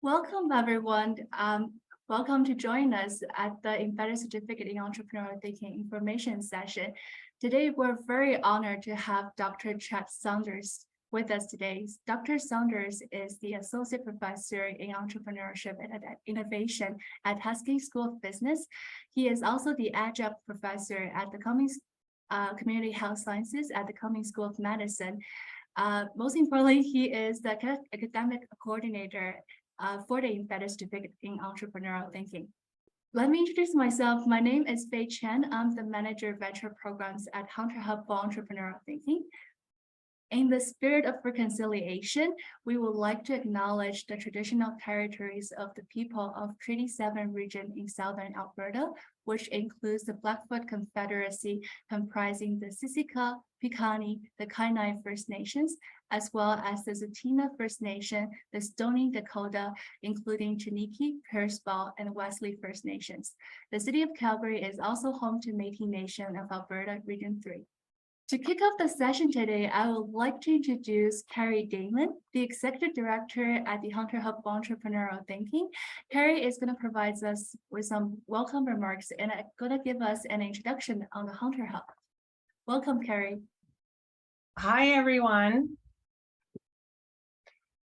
Welcome, everyone. Welcome to join us at the Embedded Certificate in Entrepreneurial Thinking information session. Today, we're very honored to have Dr. Saunders with us today. Dr. Saunders is the Associate Professor in Entrepreneurship and Innovation at Haskins School of Business. He is also the Adjunct Professor at the Cummings Community Health Sciences at the Cummings School of Medicine. Most importantly, he is the academic coordinator for the Embedded Certificate in Entrepreneurial Thinking. Let me introduce myself. My name is Fei Chen. I'm the Manager of Venture Programs at Hunter Hub for Entrepreneurial Thinking. In the spirit of reconciliation, we would like to acknowledge the traditional territories of the people of Treaty 7 region in southern Alberta, which includes the Blackfoot Confederacy comprising the Siksika, Piikani, the Kainai First Nations, as well as the Tsuut'ina First Nation, the Stoney Dakota, including Chiniki, Pearsall, and Wesley First Nations. The city of Calgary is also home to Métis Nation of Alberta, Region 3. To kick off the session today, I would like to introduce Carrie Damon, the Executive Director at the Hunter Hub for Entrepreneurial Thinking. Carrie is going to provide us with some welcome remarks and going to give us an introduction on the Hunter Hub. Welcome, Carrie. Hi, everyone.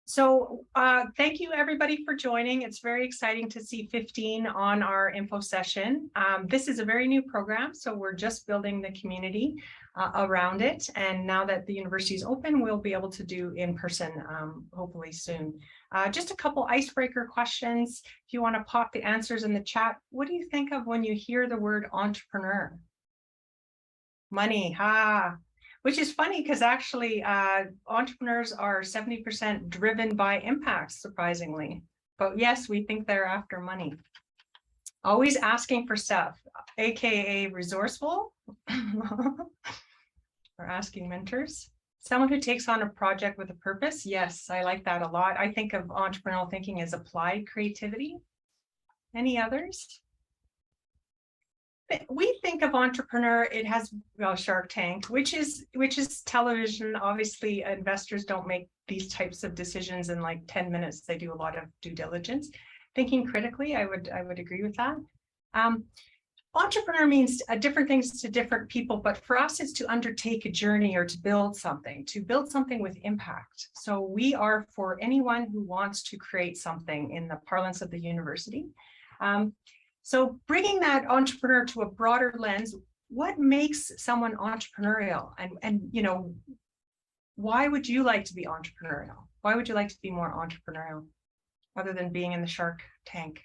So thank you, everybody, for joining. It's very exciting to see 15 on our info session. This is a very new program, so we're just building the community around it. And now that the university is open, we'll be able to do in person, hopefully soon. Just a couple icebreaker questions. If you want to pop the answers in the chat, what do you think of when you hear the word entrepreneur? Money, which is funny because actually entrepreneurs are 70% driven by impact, surprisingly. But yes, we think they're after money. Always asking for stuff, AKA resourceful, or asking mentors. Someone who takes on a project with a purpose. Yes, I like that a lot. I think of entrepreneurial thinking as applied creativity. Any others? We think of entrepreneur, it has Shark Tank, which is television. Obviously, investors don't make these types of decisions in like 10 minutes. They do a lot of due diligence. Thinking critically, I would agree with that. Entrepreneur means different things to different people, but for us, it's to undertake a journey or to build something with impact. So we are for anyone who wants to create something in the parlance of the university. So bringing that entrepreneur to a broader lens, what makes someone entrepreneurial? And you know, why would you like to be entrepreneurial? Why would you like to be more entrepreneurial other than being in the Shark Tank?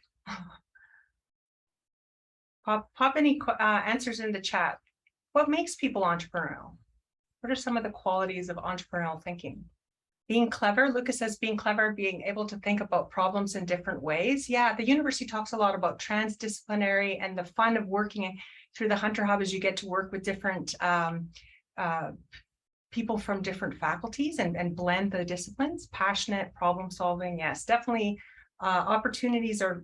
Pop any answers in the chat. What makes people entrepreneurial? What are some of the qualities of entrepreneurial thinking? Being clever, Lucas says being clever, being able to think about problems in different ways. Yeah, the university talks a lot about transdisciplinary, and the fun of working through the Hunter Hub is you get to work with different people from different faculties and blend the disciplines. Passionate, problem solving, yes, definitely opportunities are,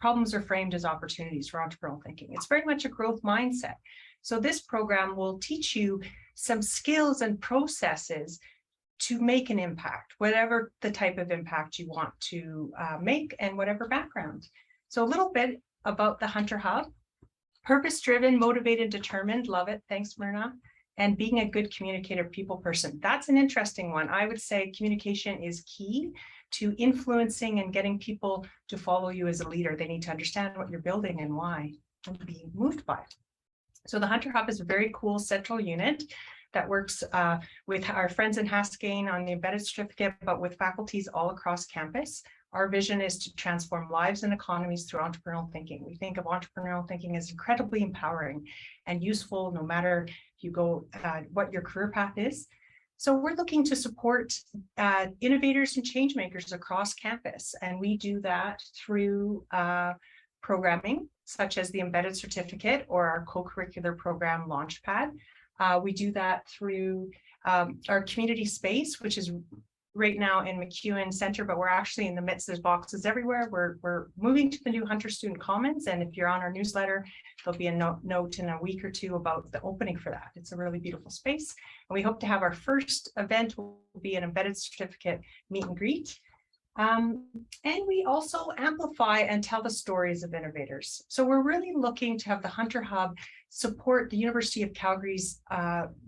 problems are framed as opportunities for entrepreneurial thinking. It's very much a growth mindset. So this program will teach you some skills and processes to make an impact, whatever the type of impact you want to make and whatever background. So a little bit about the Hunter Hub. Purpose-driven, motivated, determined, love it, thanks Myrna. And being a good communicator, people person. That's an interesting one. I would say communication is key to influencing and getting people to follow you as a leader. They need to understand what you're building and why, and be moved by it. So the Hunter Hub is a very cool central unit that works with our friends in Haskins on the embedded certificate, but with faculties all across campus. Our vision is to transform lives and economies through entrepreneurial thinking. We think of entrepreneurial thinking as incredibly empowering and useful, no matter if you go what your career path is. So we're looking to support innovators and change makers across campus, and we do that through programming, such as the embedded certificate or our co-curricular program Launchpad. We do that through our community space, which is right now in McEwen Center, but we're actually in the midst. There's boxes everywhere. We're moving to the new Hunter Student Commons, and if you're on our newsletter, there'll be a note in a week or two about the opening for that. It's a really beautiful space, and we hope to have our first event will be an embedded certificate meet and greet. And we also amplify and tell the stories of innovators. So we're really looking to have the Hunter Hub support the University of Calgary's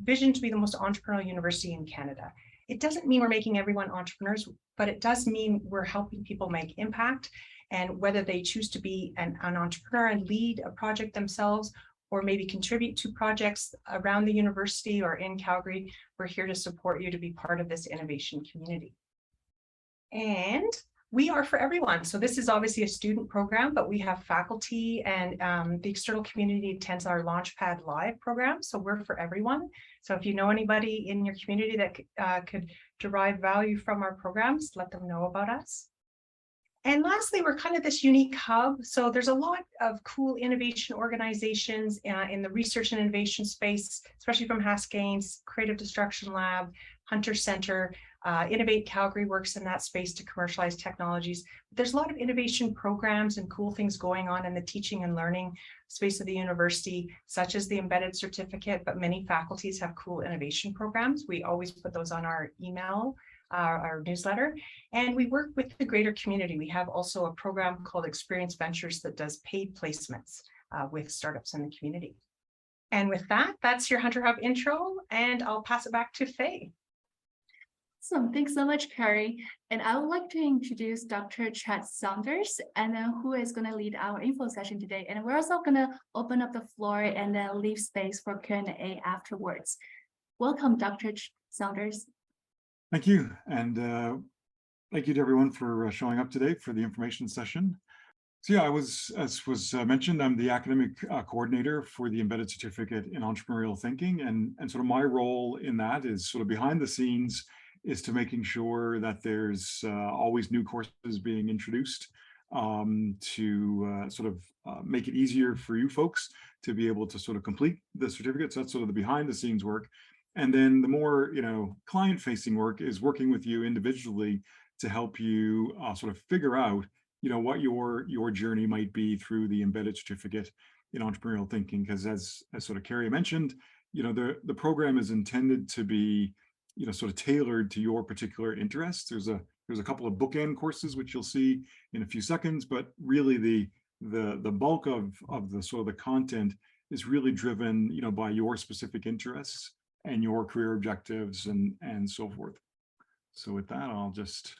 vision to be the most entrepreneurial university in Canada. It doesn't mean we're making everyone entrepreneurs, but it does mean we're helping people make impact. And whether they choose to be an entrepreneur and lead a project themselves, or maybe contribute to projects around the university or in Calgary, we're here to support you to be part of this innovation community. And we are for everyone. So this is obviously a student program, but we have faculty and the external community attends our Launchpad Live program. So we're for everyone. So if you know anybody in your community that could derive value from our programs, let them know about us. And lastly, we're kind of this unique hub. So there's a lot of cool innovation organizations in the research and innovation space, especially from Haskell's Creative Destruction Lab, Hunter Center. Innovate Calgary works in that space to commercialize technologies. There's a lot of innovation programs and cool things going on in the teaching and learning space of the university, such as the embedded certificate, but many faculties have cool innovation programs. We always put those on our email, our newsletter, and we work with the greater community. We have also a program called Experience Ventures that does paid placements with startups in the community. And with that, that's your Hunter Hub intro, and I'll pass it back to Faye. Awesome. Thanks so much, Carrie. And I would like to introduce Dr. Chad Saunders, and then who is going to lead our info session today. And we're also going to open up the floor and then leave space for Q&A afterwards. Welcome, Dr. Saunders. Thank you. And thank you to everyone for showing up today for the information session. So yeah, as was mentioned, I'm the academic coordinator for the Embedded Certificate in Entrepreneurial Thinking. And sort of my role in that is sort of behind the scenes is to making sure that there's always new courses being introduced to sort of make it easier for you folks to be able to sort of complete the certificates. That's sort of the behind the scenes work. And then the more, client facing work is working with you individually to help you sort of figure out, what your journey might be through the embedded certificate in entrepreneurial thinking. Because as sort of Carrie mentioned, the program is intended to be, sort of tailored to your particular interests. There's a couple of bookend courses, which you'll see in a few seconds, but really the bulk of the sort of the content is really driven, by your specific interests and your career objectives and so forth. So with that, I'll just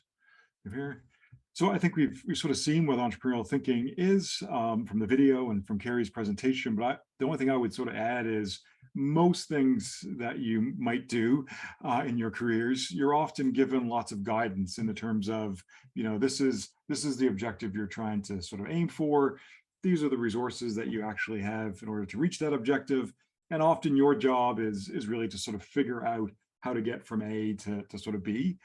give here. So I think we've sort of seen what entrepreneurial thinking is from the video and from Carrie's presentation, but the only thing I would sort of add is most things that you might do in your careers, you're often given lots of guidance in the terms of, this is the objective you're trying to sort of aim for. These are the resources that you actually have in order to reach that objective. And often your job is really to sort of figure out how to get from A to sort of B.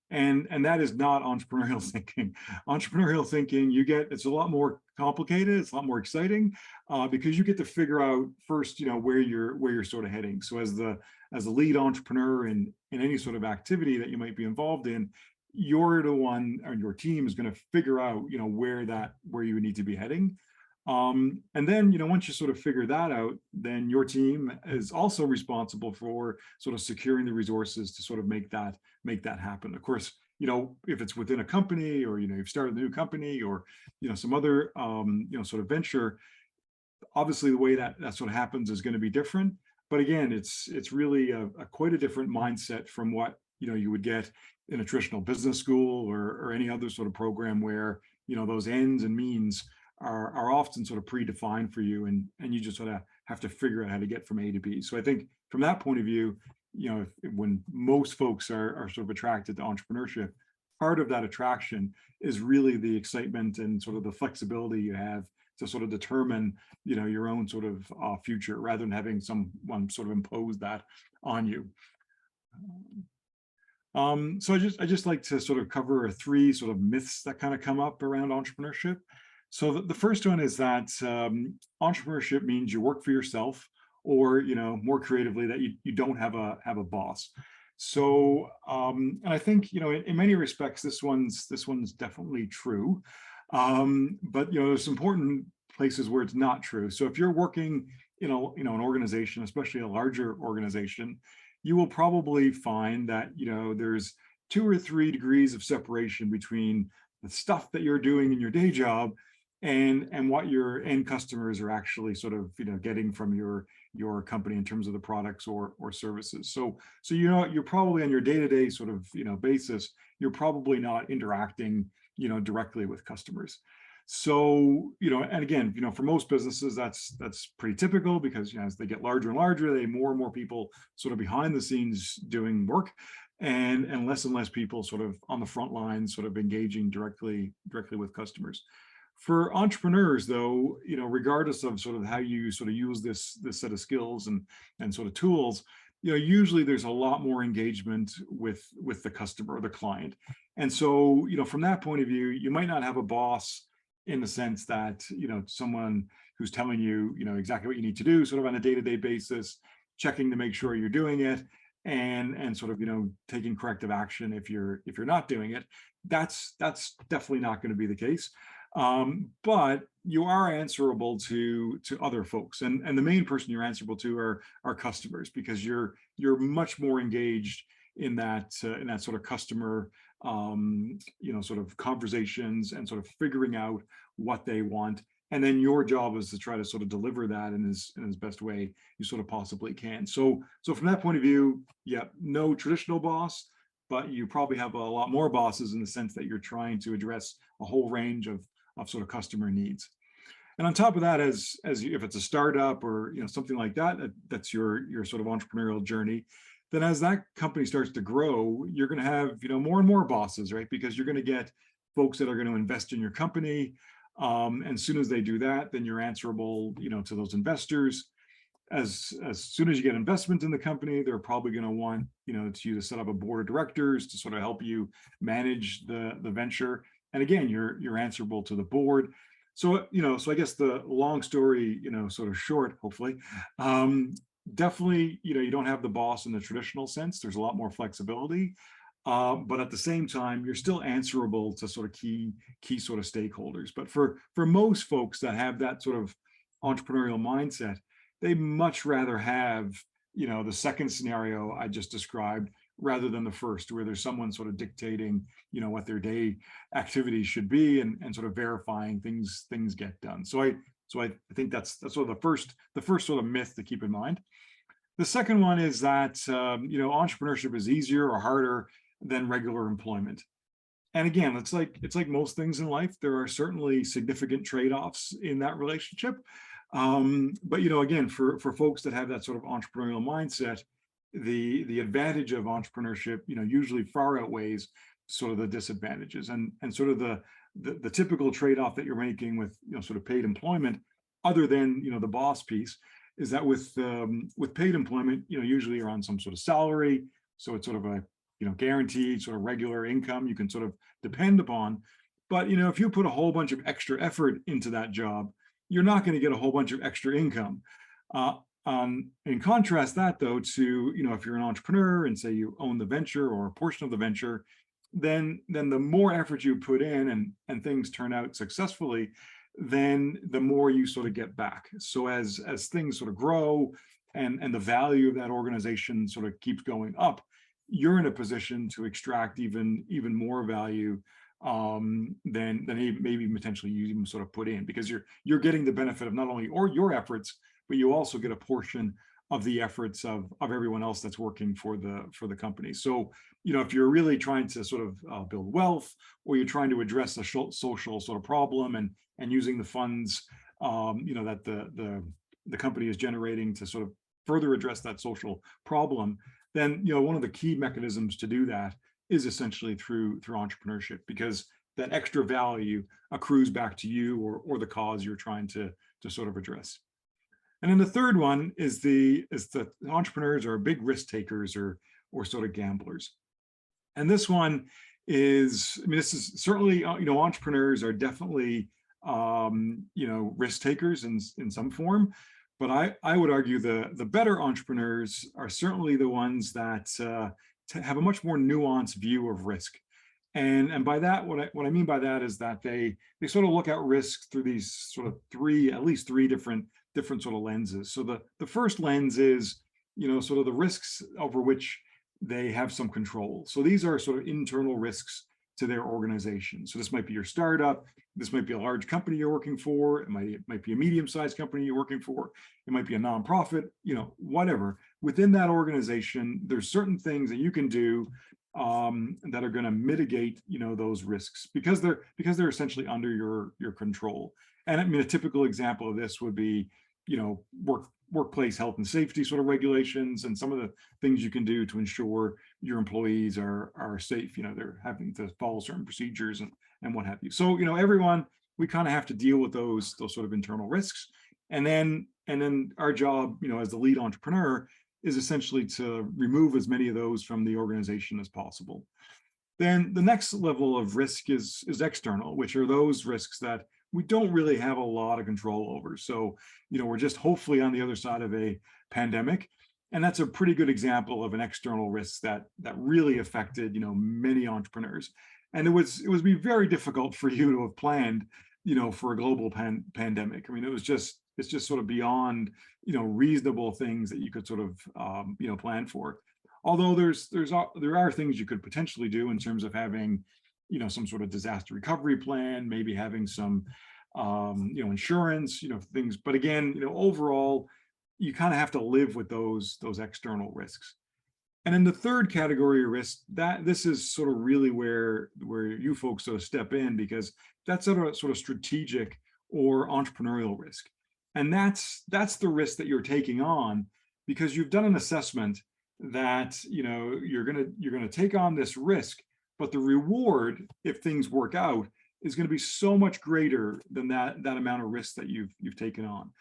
And that is not entrepreneurial thinking. Entrepreneurial thinking, it's a lot more complicated, it's a lot more exciting, because you get to figure out first, where you're sort of heading. So as the lead entrepreneur in any sort of activity that you might be involved in, you're the one, or your team is going to figure out, where you need to be heading. And then, once you sort of figure that out, then your team is also responsible for sort of securing the resources to sort of make that happen. Of course, if it's within a company or, you've started a new company or, some other, sort of venture, obviously the way that sort of happens is going to be different. But again, it's really a quite a different mindset from what, you would get in a traditional business school or any other sort of program where, those ends and means are often sort of predefined for you, and you just sort of have to figure out how to get from A to B. So I think from that point of view, when most folks are sort of attracted to entrepreneurship, part of that attraction is really the excitement and sort of the flexibility you have to sort of determine, your own sort of future rather than having someone sort of impose that on you. So I just like to sort of cover 3 sort of myths that kind of come up around entrepreneurship. So the first one is that entrepreneurship means you work for yourself, or more creatively, that you don't have a boss. So and I think in many respects this one's definitely true, but there's important places where it's not true. So if you're working in an organization, especially a larger organization, you will probably find that there's 2 or 3 degrees of separation between the stuff that you're doing in your day job and what your end customers are actually sort of, getting from your company in terms of the products or services. So you're probably on your day-to-day sort of, basis, you're probably not interacting, directly with customers. So, and again, for most businesses, that's pretty typical because, as they get larger and larger, they more and more people sort of behind the scenes doing work, and less people sort of on the front line, sort of engaging directly with customers. For entrepreneurs, though, regardless of sort of how you sort of use this set of skills and sort of tools, usually there's a lot more engagement with the customer or the client. And so, from that point of view, you might not have a boss in the sense that, someone who's telling you, exactly what you need to do sort of on a day-to-day basis, checking to make sure you're doing it, and sort of, taking corrective action if you're not doing it. That's definitely not going to be the case. But you are answerable to other folks, and the main person you're answerable to are customers, because you're much more engaged in that sort of customer sort of conversations and sort of figuring out what they want, and then your job is to try to sort of deliver that in his best way you sort of possibly can. So from that point of view, yeah, no traditional boss, but you probably have a lot more bosses in the sense that you're trying to address a whole range of sort of customer needs. And on top of that, if it's a startup or something like that, that's your sort of entrepreneurial journey, then as that company starts to grow, you're going to have more and more bosses, right? Because you're going to get folks that are going to invest in your company, and as soon as they do that, then you're answerable to those investors. As soon as you get investment in the company, they're probably going to want you to set up a board of directors to sort of help you manage the venture. And again, you're answerable to the board. So, so I guess the long story, sort of short, hopefully, definitely, you don't have the boss in the traditional sense. There's a lot more flexibility. But at the same time, you're still answerable to sort of key sort of stakeholders. But for most folks that have that sort of entrepreneurial mindset, they much rather have, the second scenario I just described, rather than the first, where there's someone sort of dictating, what their day activities should be, and sort of verifying things get done. So I think that's sort of the first sort of myth to keep in mind. The second one is that entrepreneurship is easier or harder than regular employment. And again, it's like most things in life, there are certainly significant trade-offs in that relationship. But again, for folks that have that sort of entrepreneurial mindset, the advantage of entrepreneurship, usually far outweighs sort of the disadvantages, and sort of the typical trade-off that you're making with sort of paid employment, other than the boss piece, is that with paid employment, usually you're on some sort of salary, so it's sort of a guaranteed sort of regular income you can sort of depend upon. But if you put a whole bunch of extra effort into that job, you're not going to get a whole bunch of extra income. In contrast that, though, to if you're an entrepreneur and say you own the venture or a portion of the venture, then the more effort you put in and things turn out successfully, then the more you sort of get back. So as things sort of grow and the value of that organization sort of keeps going up, you're in a position to extract even more value than maybe potentially you even sort of put in, because you're getting the benefit of not only your efforts, but you also get a portion of the efforts of everyone else that's working for the company. So if you're really trying to sort of build wealth, or you're trying to address a social sort of problem and using the funds that the company is generating to sort of further address that social problem, then one of the key mechanisms to do that is essentially through entrepreneurship, because that extra value accrues back to you or the cause you're trying to sort of address. And then the third one is that entrepreneurs are big risk takers or sort of gamblers. And this one is, this is certainly, entrepreneurs are definitely, risk takers in some form. But I would argue the better entrepreneurs are certainly the ones that have a much more nuanced view of risk. And by that, what I mean by that is that they sort of look at risk through these sort of at least three different sort of lenses. So the first lens is, sort of the risks over which they have some control. So these are sort of internal risks to their organization. So this might be your startup, this might be a large company you're working for, it might be a medium-sized company you're working for, it might be a nonprofit, whatever. Within that organization, there's certain things that you can do that are going to mitigate, those risks because they're essentially under your control. And I mean, a typical example of this would be, workplace health and safety sort of regulations and some of the things you can do to ensure your employees are safe. They're having to follow certain procedures and what have you. So, everyone, we kind of have to deal with those sort of internal risks. And then our job, as the lead entrepreneur is essentially to remove as many of those from the organization as possible. Then the next level of risk is external, which are those risks that we don't really have a lot of control over. So, we're just hopefully on the other side of a pandemic. And that's a pretty good example of an external risk that really affected, many entrepreneurs. And it would be very difficult for you to have planned, for a global pandemic. I mean, it's just sort of beyond, reasonable things that you could sort of, plan for. Although there are things you could potentially do in terms of having, some sort of disaster recovery plan, maybe having some, insurance, things. But again, overall, you kind of have to live with those external risks. And then the third category of risk, that this is sort of really where you folks sort of step in, because that's sort of strategic or entrepreneurial risk. And that's the risk that you're taking on because you've done an assessment that you're gonna take on this risk, but the reward, if things work out, is going to be so much greater than that amount of risk that you've taken on.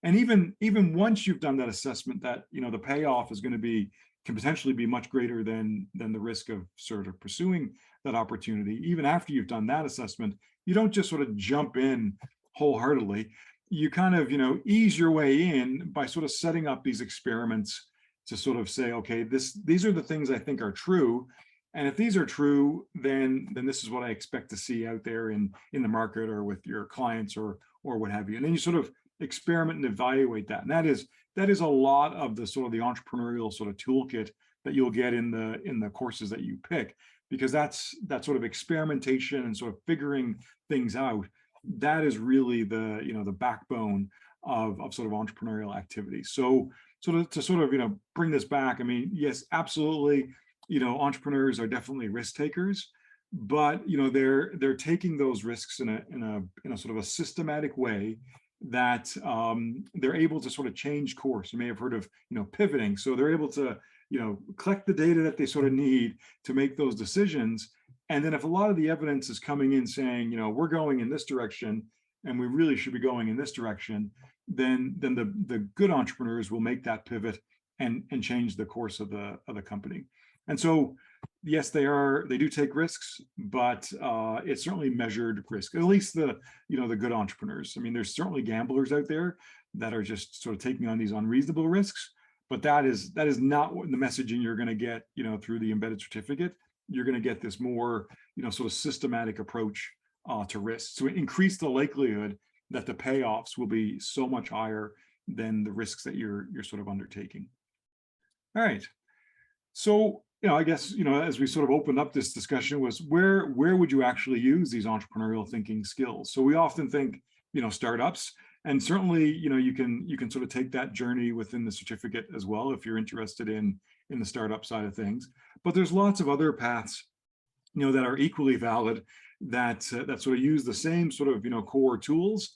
And even once you've done that assessment, that the payoff is going to can potentially be much greater than the risk of sort of pursuing that opportunity. Even after you've done that assessment, you don't just sort of jump in wholeheartedly. You kind of ease your way in by sort of setting up these experiments to sort of say, okay, these are the things I think are true. And if these are true, then this is what I expect to see out there in the market or with your clients or what have you. And then you sort of experiment and evaluate that. And that is a lot of the sort of the entrepreneurial sort of toolkit that you'll get in the courses that you pick, because that's that sort of experimentation and sort of figuring things out. That is really the backbone of sort of entrepreneurial activity. So to sort of bring this back, I mean, yes, absolutely. Entrepreneurs are definitely risk takers, but they're taking those risks in a sort of a systematic way that they're able to sort of change course. You may have heard of pivoting. So they're able to collect the data that they sort of need to make those decisions. And then if a lot of the evidence is coming in saying we're going in this direction and we really should be going in this direction, then the good entrepreneurs will make that pivot and change the course of the company. And so, yes, they do take risks, but it's certainly measured risk, at least the good entrepreneurs. I mean, there's certainly gamblers out there that are just sort of taking on these unreasonable risks, but that is not what the messaging you're going to get, through the embedded certificate. You're going to get this more, sort of systematic approach to risk. So increase the likelihood that the payoffs will be so much higher than the risks that you're sort of undertaking. All right. So, I guess, as we sort of opened up this discussion was where would you actually use these entrepreneurial thinking skills? So we often think, startups, and certainly, you can sort of take that journey within the certificate as well, if you're interested in the startup side of things. But there's lots of other paths, that are equally valid that sort of use the same sort of, core tools,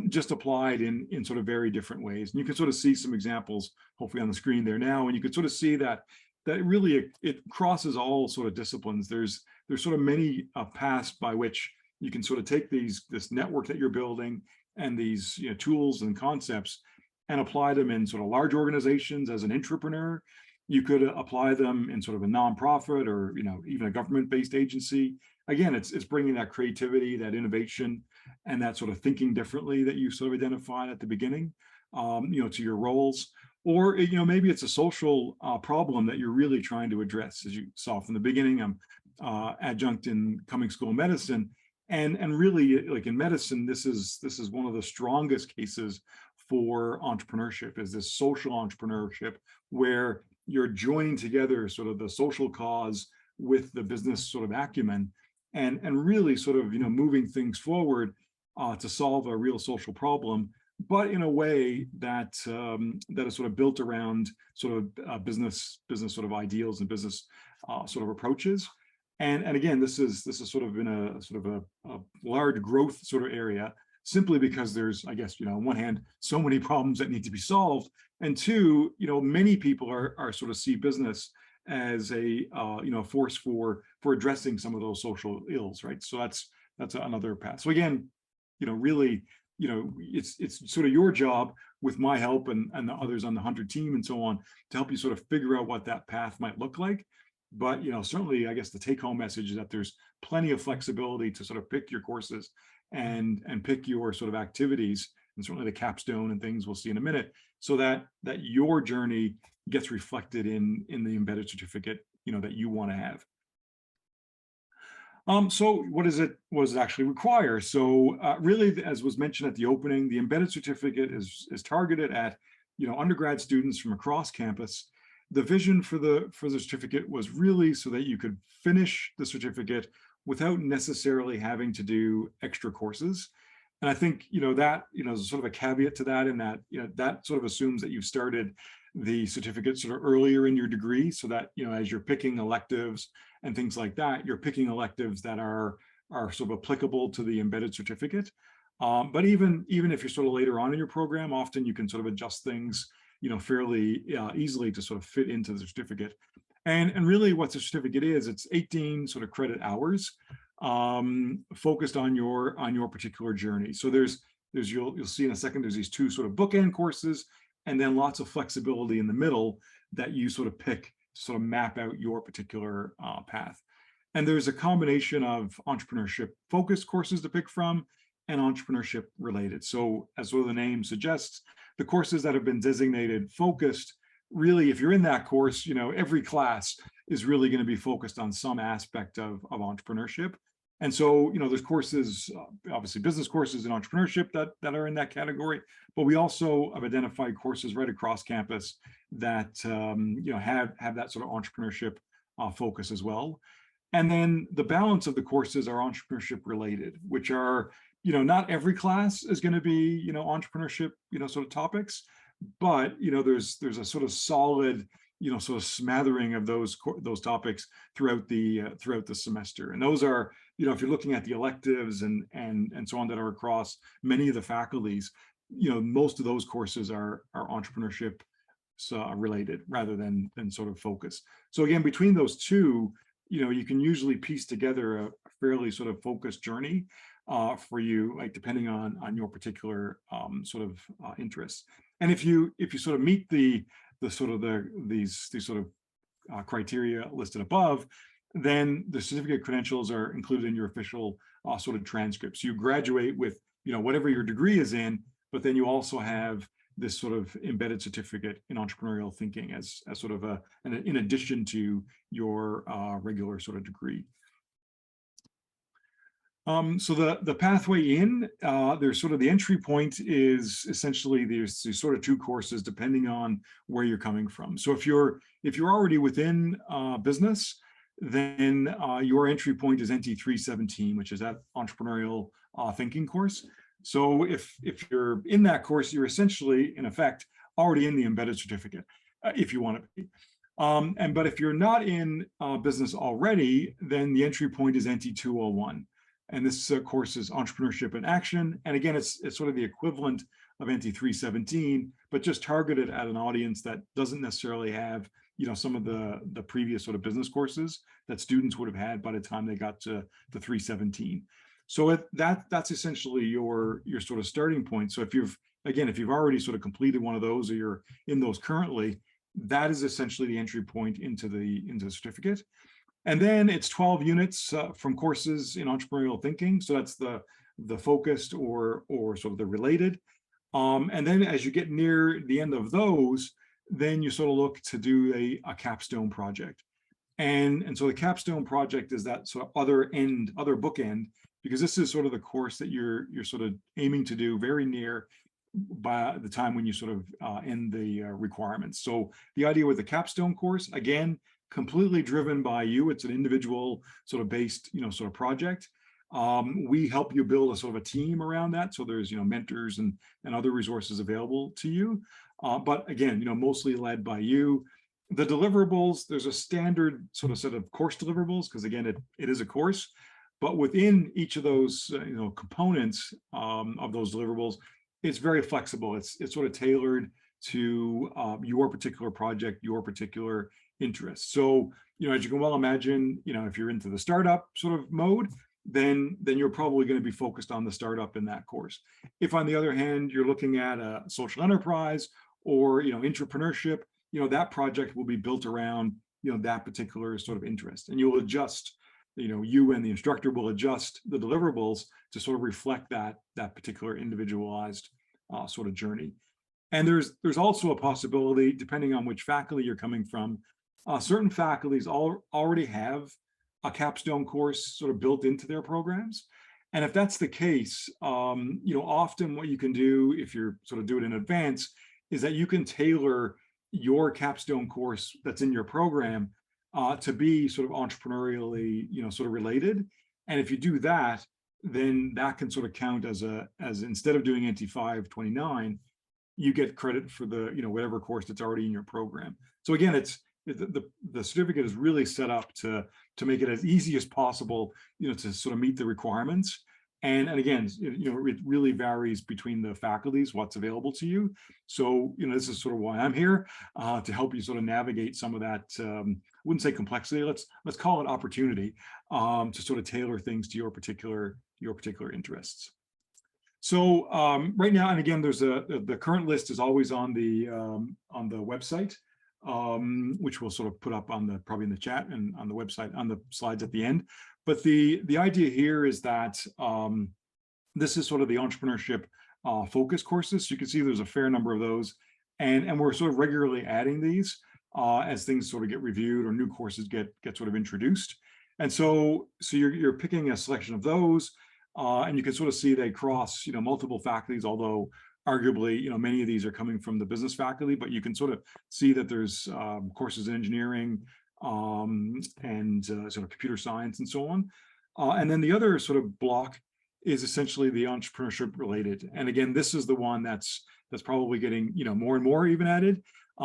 just applied in sort of very different ways. And you can sort of see some examples, hopefully on the screen there now, and you can sort of see that really it crosses all sort of disciplines. There's sort of many paths by which you can sort of take this network that you're building and these tools and concepts and apply them in sort of large organizations as an entrepreneur. You could apply them in sort of a nonprofit or even a government-based agency. Again, it's bringing that creativity, that innovation, and that sort of thinking differently that you sort of identified at the beginning, to your roles. Or maybe it's a social problem that you're really trying to address. As you saw from the beginning, I'm adjunct in Cummings School of Medicine, and really, like in medicine, this is one of the strongest cases for entrepreneurship, is this social entrepreneurship where you're joining together sort of the social cause with the business sort of acumen, and really sort of, moving things forward to solve a real social problem, but in a way that that is sort of built around sort of business sort of ideals and business sort of approaches. And again, this is sort of in a sort of a large growth sort of area, simply because there's, I guess, on one hand, so many problems that need to be solved, and two, many people are sort of see business as a force for addressing some of those social ills, right? So that's another path. So again, really, it's sort of your job, with my help and the others on the 100 team and so on, to help you sort of figure out what that path might look like. But certainly, I guess the take-home message is that there's plenty of flexibility to sort of pick your courses and pick your sort of activities, and certainly the capstone and things we'll see in a minute, so that your journey gets reflected in the embedded certificate that you want to have. So what does it actually require? So really, as was mentioned at the opening, the embedded certificate is targeted at undergrad students from across campus. The vision for the certificate was really so that you could finish the certificate without necessarily having to do extra courses. And I think that there's sort of a caveat to that, in that that sort of assumes that you've started the certificate sort of earlier in your degree, so that as you're picking electives and things like that, you're picking electives that are sort of applicable to the embedded certificate. But even if you're sort of later on in your program, often you can sort of adjust things fairly easily to sort of fit into the certificate. And really, what the certificate is, it's 18 sort of credit hours focused on your particular journey. So there's you'll see in a second, there's these two sort of bookend courses, and then lots of flexibility in the middle that you sort of pick to sort of map out your particular path. And there's a combination of entrepreneurship focused courses to pick from and entrepreneurship related. So as sort of the name suggests, the courses that have been designated focused, really, if you're in that course, every class is really going to be focused on some aspect of entrepreneurship. And so, there's courses, obviously business courses in entrepreneurship that are in that category, but we also have identified courses right across campus that, have that sort of entrepreneurship focus as well. And then the balance of the courses are entrepreneurship related, which are, not every class is going to be, entrepreneurship, sort of topics, but, there's a sort of solid, sort of smattering of those topics throughout the semester. And those are, if you're looking at the electives and so on that are across many of the faculties, most of those courses are entrepreneurship related rather than sort of focus. So again, between those two, you can usually piece together a fairly sort of focused journey for you, like depending on your particular sort of interests. And if you sort of meet these sort of criteria listed above, then the certificate credentials are included in your official sort of transcripts. You graduate with whatever your degree is in, but then you also have this sort of embedded certificate in entrepreneurial thinking as sort of in addition to your regular sort of degree. So the pathway in, there's sort of the entry point is essentially there's sort of two courses depending on where you're coming from. So if you're already within business, then your entry point is NT 317, which is that entrepreneurial thinking course. So if you're in that course, you're essentially, in effect, already in the embedded certificate, if you want to be. But if you're not in business already, then the entry point is NT 201. And this course is Entrepreneurship in Action. And again, it's sort of the equivalent of NT 317, but just targeted at an audience that doesn't necessarily have some of the previous sort of business courses that students would have had by the time they got to the 317. So that's essentially your sort of starting point. So if you've already sort of completed one of those, or you're in those currently, that is essentially the entry point into the certificate. And then it's 12 units from courses in entrepreneurial thinking. So that's the focused or sort of the related. And then as you get near the end of those, then you sort of look to do a capstone project. And so the capstone project is that sort of other bookend, because this is sort of the course that you're sort of aiming to do very near by the time when you sort of end the requirements. So the idea with the capstone course, again, completely driven by you. It's an individual sort of based, sort of project. We help you build a sort of a team around that. So there's, mentors and other resources available to you. But again, mostly led by you. The deliverables, there's a standard sort of set of course deliverables, because again, it is a course. But within each of those, components of those deliverables, it's very flexible. It's sort of tailored to your particular project, your particular interest. So, as you can well imagine, if you're into the startup sort of mode, then you're probably going to be focused on the startup in that course. If on the other hand, you're looking at a social enterprise or, entrepreneurship, that project will be built around, that particular sort of interest, and you'll adjust, you and the instructor will adjust the deliverables to sort of reflect that particular individualized sort of journey. And there's also a possibility, depending on which faculty you're coming from, certain faculties already have a capstone course sort of built into their programs. And if that's the case, often what you can do if you're sort of do it in advance is that you can tailor your capstone course that's in your program to be sort of entrepreneurially, sort of related. And if you do that, then that can sort of count as instead of doing NT 529, you get credit for the, whatever course that's already in your program. So again, the certificate is really set up to make it as easy as possible, to sort of meet the requirements. And again, it really varies between the faculties, what's available to you. So, this is sort of why I'm here, to help you sort of navigate some of that, I wouldn't say complexity, let's call it opportunity, to sort of tailor things to your particular interests. So right now, and again, there's the current list is always on the website, which we'll sort of put up probably in the chat and on the website, on the slides at the end. But the idea here is that this is sort of the entrepreneurship focus courses. So you can see there's a fair number of those, and we're sort of regularly adding these as things sort of get reviewed or new courses get sort of introduced. And so you're picking a selection of those, and you can sort of see they cross multiple faculties, although arguably many of these are coming from the business faculty, but you can sort of see that there's courses in engineering, and sort of computer science and so on. And then the other sort of block is essentially the entrepreneurship related. And again, this is the one that's probably getting more and more even added,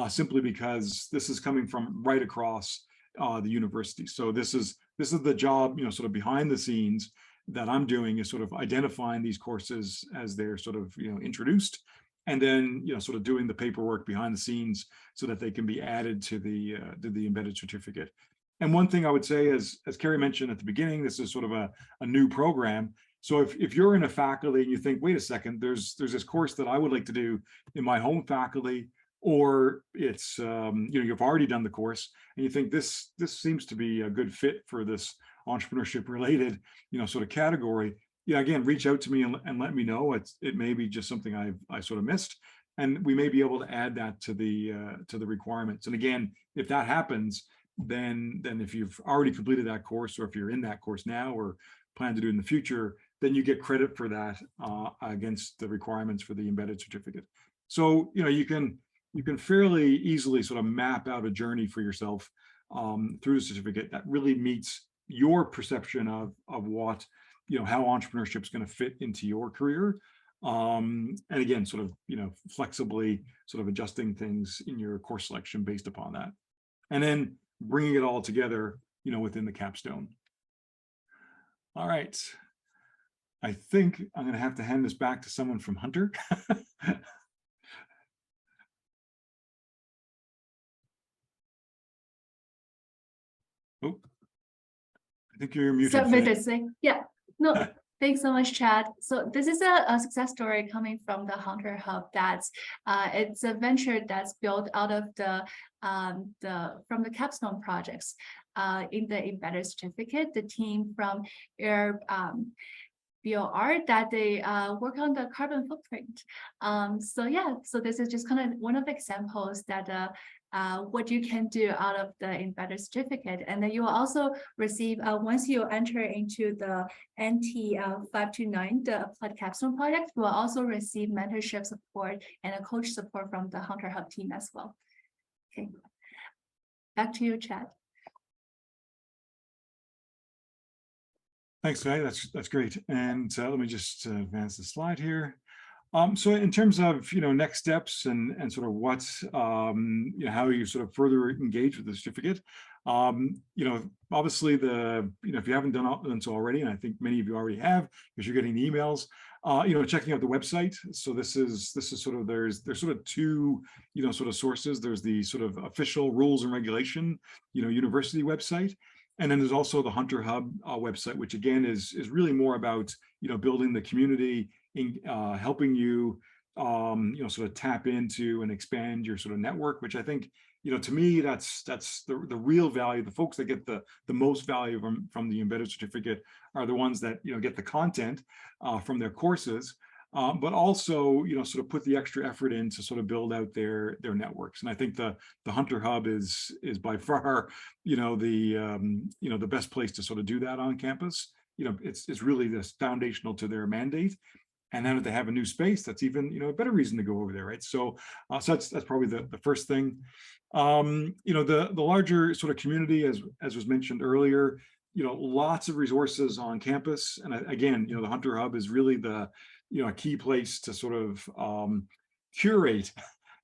simply because this is coming from right across the university. So this is the job, sort of behind the scenes that I'm doing, is sort of identifying these courses as they're sort of introduced, and then sort of doing the paperwork behind the scenes so that they can be added to the embedded certificate. And one thing I would say is, as Carrie mentioned at the beginning, this is sort of a new program. So if you're in a faculty and you think, wait a second, there's this course that I would like to do in my home faculty, or it's you've already done the course and you think this seems to be a good fit for this entrepreneurship related sort of category, again, reach out to me and let me know. It may be just something I sort of missed, and we may be able to add that to the requirements. And again, if that happens, then if you've already completed that course, or if you're in that course now or plan to do it in the future, then you get credit for that against the requirements for the embedded certificate. So you can fairly easily sort of map out a journey for yourself through the certificate that really meets your perception of what how entrepreneurship is going to fit into your career, and again, sort of flexibly sort of adjusting things in your course selection based upon that, and then bringing it all together within the capstone. All right, I think I'm going to have to hand this back to someone from Hunter. Oh, I think you're muted. Yeah, no, thanks so much, Chad. So this is a success story coming from the Hunter Hub. It's a venture that's built out of from the capstone projects in the embedded certificate. The team from Air BOR that they work on the carbon footprint. So this is just kind of one of the examples that what you can do out of the embedded certificate. And then you will also receive, once you enter into the NT 529, the Applied Capstone project, you will also receive mentorship support and a coach support from the Hunter Hub team as well. Okay, back to you, Chad. Thanks, Faye. That's great. And let me just advance the slide here. So in terms of next steps and sort of what's how you sort of further engage with the certificate, obviously if you haven't done so already, and I think many of you already have because you're getting the emails, checking out the website. So this is sort of there's sort of two sort of sources. There's the sort of official rules and regulation university website. And then there's also the Hunter Hub website, which again is really more about building the community, in helping you sort of tap into and expand your sort of network, which I think to me that's the real value. The folks that get the most value from the embedded certificate are the ones that get the content from their courses, but also sort of put the extra effort in to sort of build out their networks. And I think the Hunter Hub is by far the best place to sort of do that on campus. It's really this foundational to their mandate. And then if they have a new space, that's even a better reason to go over there, right? So that's probably the first thing. The larger sort of community, as was mentioned earlier, lots of resources on campus. And again, the Hunter Hub is really a key place to sort of curate,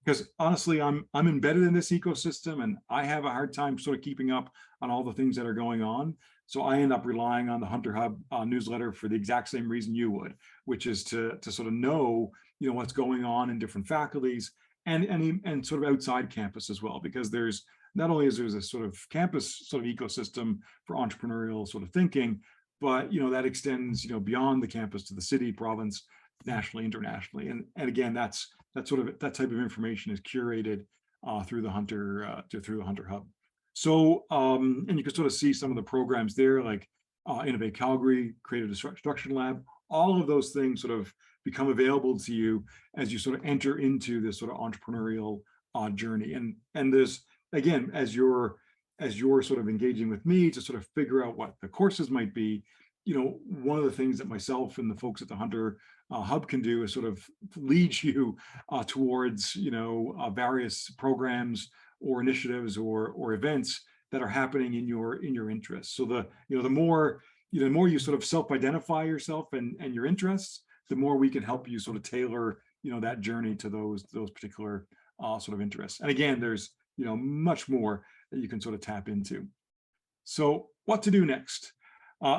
because honestly, I'm embedded in this ecosystem and I have a hard time sort of keeping up on all the things that are going on. So I end up relying on the Hunter Hub newsletter for the exact same reason you would, which is to sort of know what's going on in different faculties and sort of outside campus as well, because there's not only is there's a sort of campus sort of ecosystem for entrepreneurial sort of thinking, but that extends beyond the campus to the city, province, nationally, internationally, and again that type of information is curated through the Hunter Hub. So and you can sort of see some of the programs there, like Innovate Calgary, Creative Destruction Lab. All of those things sort of become available to you as you sort of enter into this sort of entrepreneurial journey. And there's, again, as you're sort of engaging with me to sort of figure out what the courses might be, one of the things that myself and the folks at the Hunter Hub can do is sort of lead you towards various programs or initiatives or events that are happening in your interests. So the more you sort of self-identify yourself and your interests, the more we can help you sort of tailor that journey to those particular sort of interests. And again, there's much more that you can sort of tap into. So what to do next?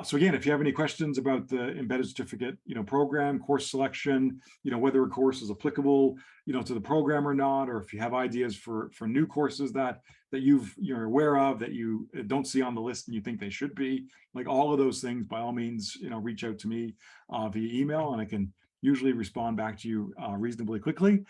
So again, if you have any questions about the embedded certificate, program, course selection, whether a course is applicable, to the program or not, or if you have ideas for new courses that you're aware of that you don't see on the list and you think they should be, like all of those things, by all means, reach out to me via email, and I can usually respond back to you reasonably quickly.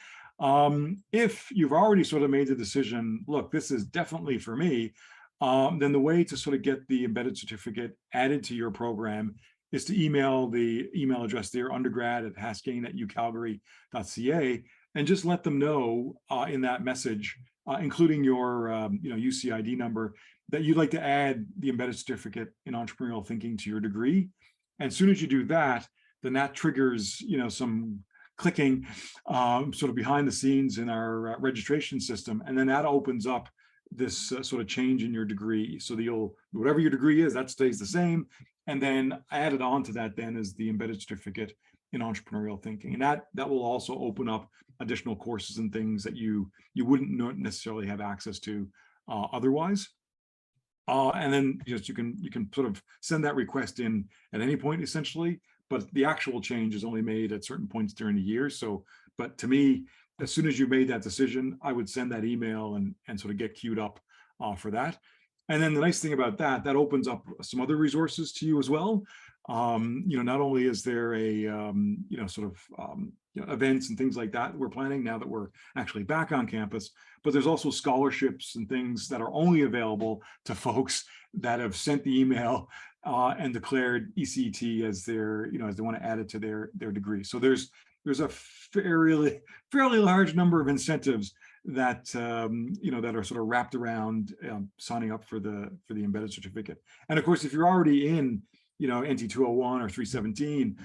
If you've already sort of made the decision, look, this is definitely for me, then the way to sort of get the embedded certificate added to your program is to email the email address there, undergrad@haskane@ucalgary.ca, and just let them know in that message, including your UCID number, that you'd like to add the embedded certificate in entrepreneurial thinking to your degree. And as soon as you do that, then that triggers some clicking sort of behind the scenes in our registration system, and then that opens up this sort of change in your degree. So that whatever your degree is, that stays the same. And then added on to that then is the embedded certificate in entrepreneurial thinking. And that will also open up additional courses and things that you wouldn't necessarily have access to otherwise. And then you can sort of send that request in at any point essentially, but the actual change is only made at certain points during the year. So, but to me, as soon as you made that decision, I would send that email and sort of get queued up for that. And then the nice thing about that opens up some other resources to you as well. Not only is there a sort of events and things like that we're planning now that we're actually back on campus, but there's also scholarships and things that are only available to folks that have sent the email and declared ECT as their as they want to add it to their degree. So there's a fairly large number of incentives that that are sort of wrapped around signing up for the embedded certificate. And of course, if you're already in NT 201 or 317,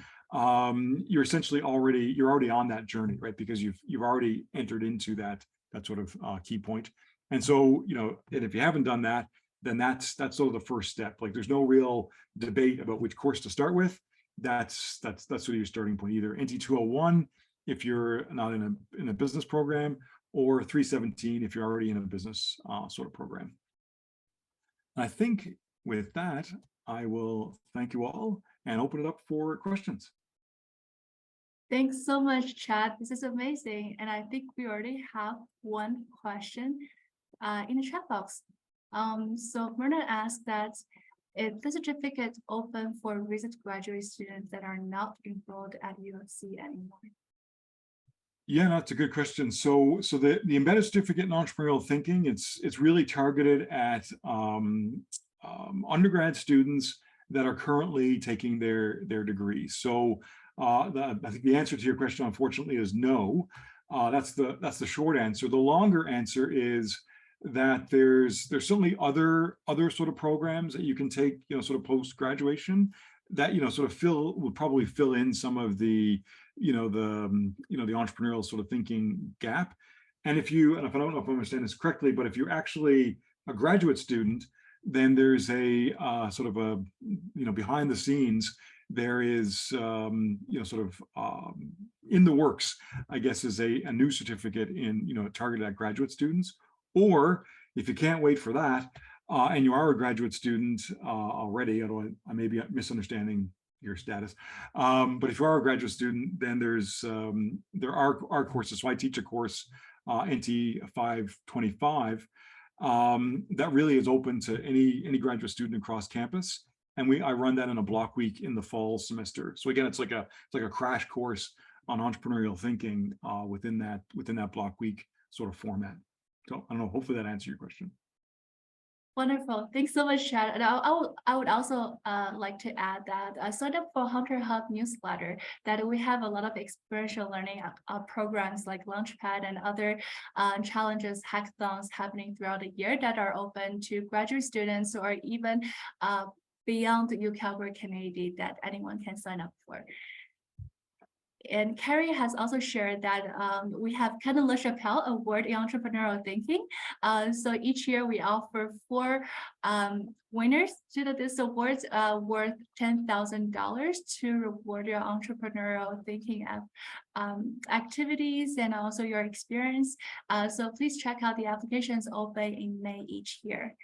you're essentially already on that journey, right? Because you've already entered into that sort of key point. And so and if you haven't done that, then that's sort of the first step. Like there's no real debate about which course to start with. That's sort of your starting point, either NT 201 if you're not in a business program, or 317 if you're already in a business sort of program. And I think with that, I will thank you all and open it up for questions. Thanks so much, Chad. This is amazing. And I think we already have one question in the chat box. So Myrna asked that, is the certificate open for recent graduate students that are not enrolled at UC anymore? Yeah, that's a good question. So the embedded certificate in entrepreneurial thinking, it's really targeted at undergrad students that are currently taking their degrees. So I think the answer to your question, unfortunately, is no. That's the short answer. The longer answer is that there's certainly other sort of programs that you can take, sort of post graduation that sort of would probably fill in some of the the entrepreneurial sort of thinking gap. And if I don't know if I understand this correctly, but if you're actually a graduate student, then there's a sort of a behind the scenes, there is sort of in the works, I guess, is a new certificate in targeted at graduate students. Or if you can't wait for that, and you are a graduate student already, although I may be misunderstanding your status, but if you are a graduate student, then there are courses. So I teach a course, NT 525, that really is open to any graduate student across campus, and I run that in a block week in the fall semester. So again, it's like a crash course on entrepreneurial thinking within that block week sort of format. So I don't know, hopefully that answered your question. Wonderful. Thanks so much, Chad. And I would also like to add that I signed up for Hunter Hub newsletter, that we have a lot of experiential learning programs like Launchpad and other challenges, hackathons happening throughout the year that are open to graduate students or even beyond the UCalgary community that anyone can sign up for. And Carrie has also shared that we have Ken LaChapelle Award in Entrepreneurial Thinking. So each year we offer 4 winners to this awards worth $10,000 to reward your entrepreneurial thinking activities and also your experience. So please check out the applications open in May each year.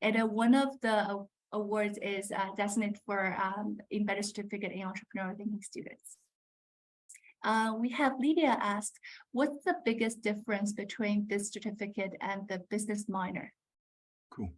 And one of the awards is designated for embedded certificate in entrepreneurial thinking students. We have Lydia asked, what's the biggest difference between this certificate and the business minor? Cool.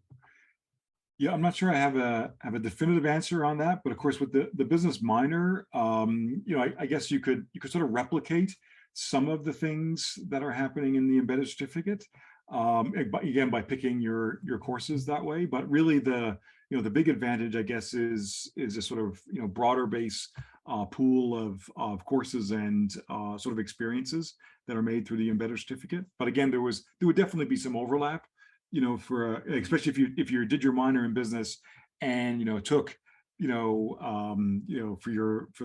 Yeah, I'm not sure I have a definitive answer on that, but of course with the business minor, I guess you could sort of replicate some of the things that are happening in the embedded certificate, again by picking your courses that way. But really the big advantage, I guess, is a sort of broader base pool of courses and sort of experiences that are made through the embedded certificate. But again, there would definitely be some overlap, for especially if you did your minor in business and took for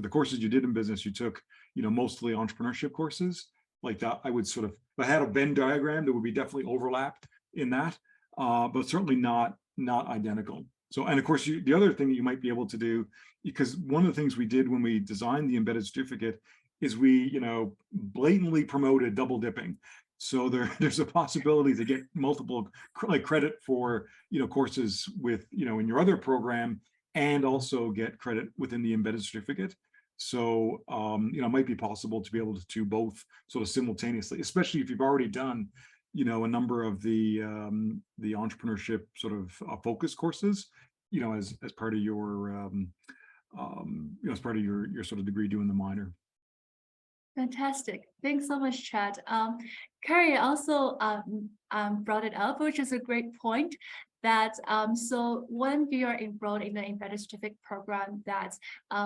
the courses you did in business, you took mostly entrepreneurship courses like that. I would sort of, if I had a Venn diagram, there would be definitely overlap in that, but certainly not identical. So, and of course, the other thing that you might be able to do, because one of the things we did when we designed the embedded certificate is we, blatantly promoted double dipping. So there's a possibility to get multiple credit for, courses with, in your other program, and also get credit within the embedded certificate. So, it might be possible to be able to do both sort of simultaneously, especially if you've already done, a number of the entrepreneurship sort of focus courses, as part of your as part of your sort of degree doing the minor. Fantastic. Thanks so much, Chad. Carrie also brought it up, which is a great point, that so when you are enrolled in the embedded certificate program, that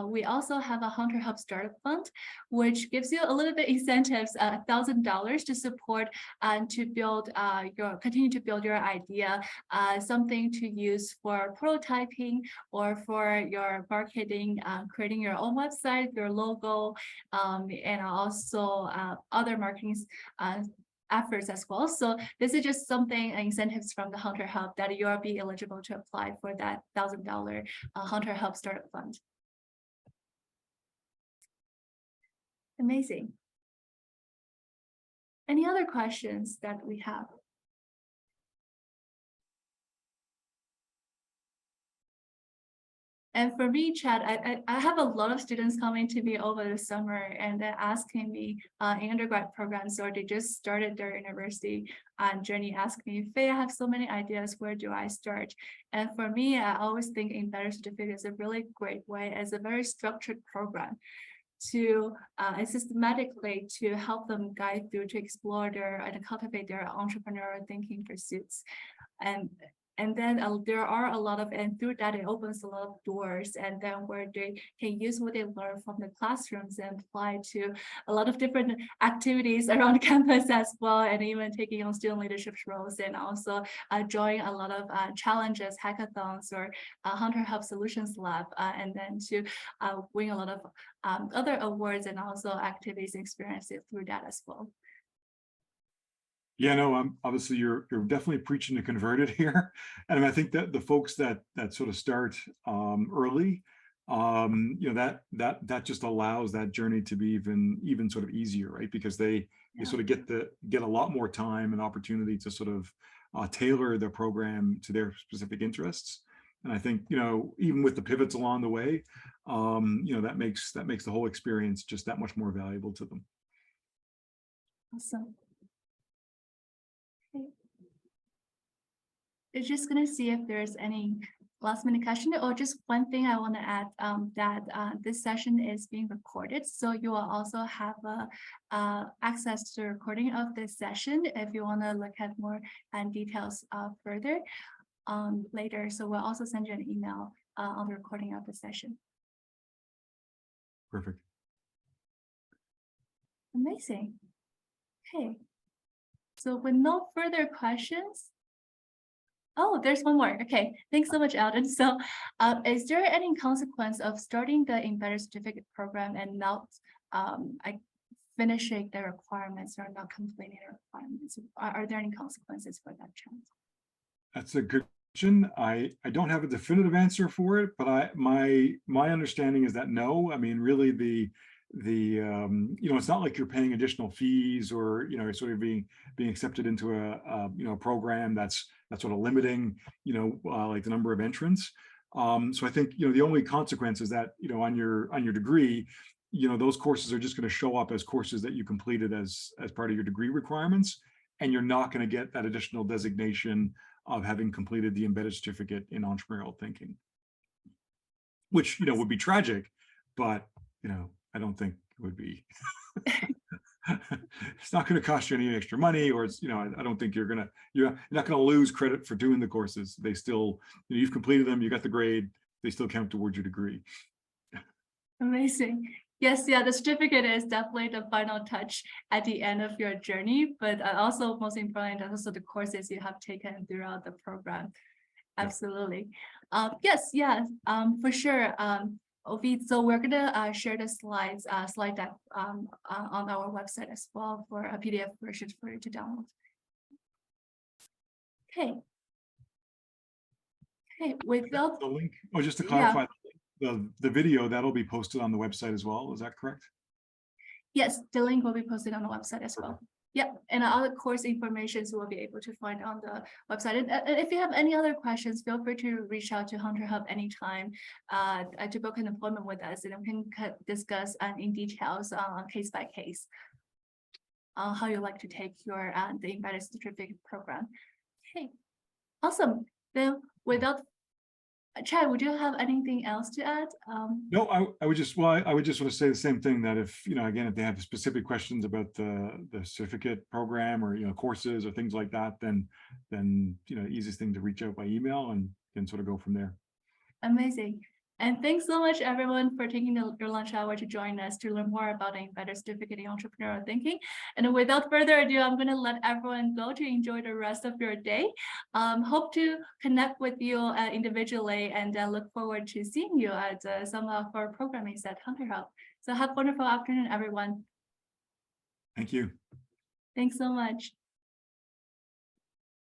we also have a Hunter Hub Startup Fund, which gives you a little bit incentives, $1,000 to support and to build continue to build your idea, something to use for prototyping or for your marketing, creating your own website, your logo, and also other marketing efforts as well. So this is just something, incentives from the Hunter Hub, that you'll be eligible to apply for that $1,000 Hunter Hub Startup Fund. Amazing. Any other questions that we have? And for me, Chad, I have a lot of students coming to me over the summer and then asking me in undergrad programs, or they just started their university journey, ask me, Faye, I have so many ideas, where do I start? And for me, I always think embedded certificate is a really great way, as a very structured program to systematically to help them guide through to explore their and cultivate their entrepreneurial thinking pursuits. And then there are a lot of, and through that, it opens a lot of doors, and then where they can use what they learn from the classrooms and apply to a lot of different activities around campus as well, and even taking on student leadership roles, and also join a lot of challenges, hackathons, or Hunter Hub Solutions Lab, and then to win a lot of other awards and also activities and experiences through that as well. Yeah, no, obviously you're definitely preaching to converted here. And I think that the folks that sort of start early, you know, that just allows that journey to be even sort of easier, right? Because they sort of get a lot more time and opportunity to sort of tailor their program to their specific interests. And I think, you know, even with the pivots along the way, you know, that makes the whole experience just that much more valuable to them. Awesome. It's just going to see if there's any last minute question, or just one thing I want to add, that this session is being recorded. So you will also have access to the recording of this session if you want to look at more details further later. So we'll also send you an email on the recording of the session. Perfect. Amazing. Okay. So with no further questions. Oh, there's one more. Okay, thanks so much, Alden. So is there any consequence of starting the embedded certificate program and not finishing the requirements or not completing the requirements? Are there any consequences for that chance? That's a good question. I don't have a definitive answer for it, but my understanding is that no. I mean, really you know, it's not like you're paying additional fees, or, you know, sort of being accepted into a you know, program that's sort of limiting, you know, like the number of entrants. So I think, you know, the only consequence is that, you know, on your degree, you know, those courses are just going to show up as courses that you completed as part of your degree requirements, and you're not going to get that additional designation of having completed the embedded certificate in entrepreneurial thinking, which, you know, would be tragic, but, you know, I don't think it would be. It's not going to cost you any extra money, or it's, you know, I don't think you're not going to lose credit for doing the courses. They still, you know, you've completed them, you got the grade, they still count towards your degree. Amazing. Yes, yeah, the certificate is definitely the final touch at the end of your journey, but also most important, also the courses you have taken throughout the program. Absolutely. Yes, yeah, for sure. Ovid, so we're gonna share the slide deck on our website as well for a PDF version for you to download. Okay. Okay, without the link, just to clarify, the video that'll be posted on the website as well. Is that correct? Yes, the link will be posted on the website as well. Yep, and other course information you will be able to find on the website. And if you have any other questions, feel free to reach out to Hunter Hub anytime to book an appointment with us, and we can discuss in details case by case how you like to take your the embedded certificate program. Okay, awesome. Then without Chad, would you have anything else to add? No, I would just, well, I would just sort of say the same thing, that if, again, if they have specific questions about the certificate program or, courses or things like that, then, easiest thing to reach out by email and sort of go from there. Amazing. And thanks so much, everyone, for taking your lunch hour to join us to learn more about the Embedded Certificate in Entrepreneurial Thinking. And without further ado, I'm going to let everyone go to enjoy the rest of your day. Hope to connect with you individually, and look forward to seeing you at some of our programming at Hunter Hub. So have a wonderful afternoon, everyone. Thank you. Thanks so much.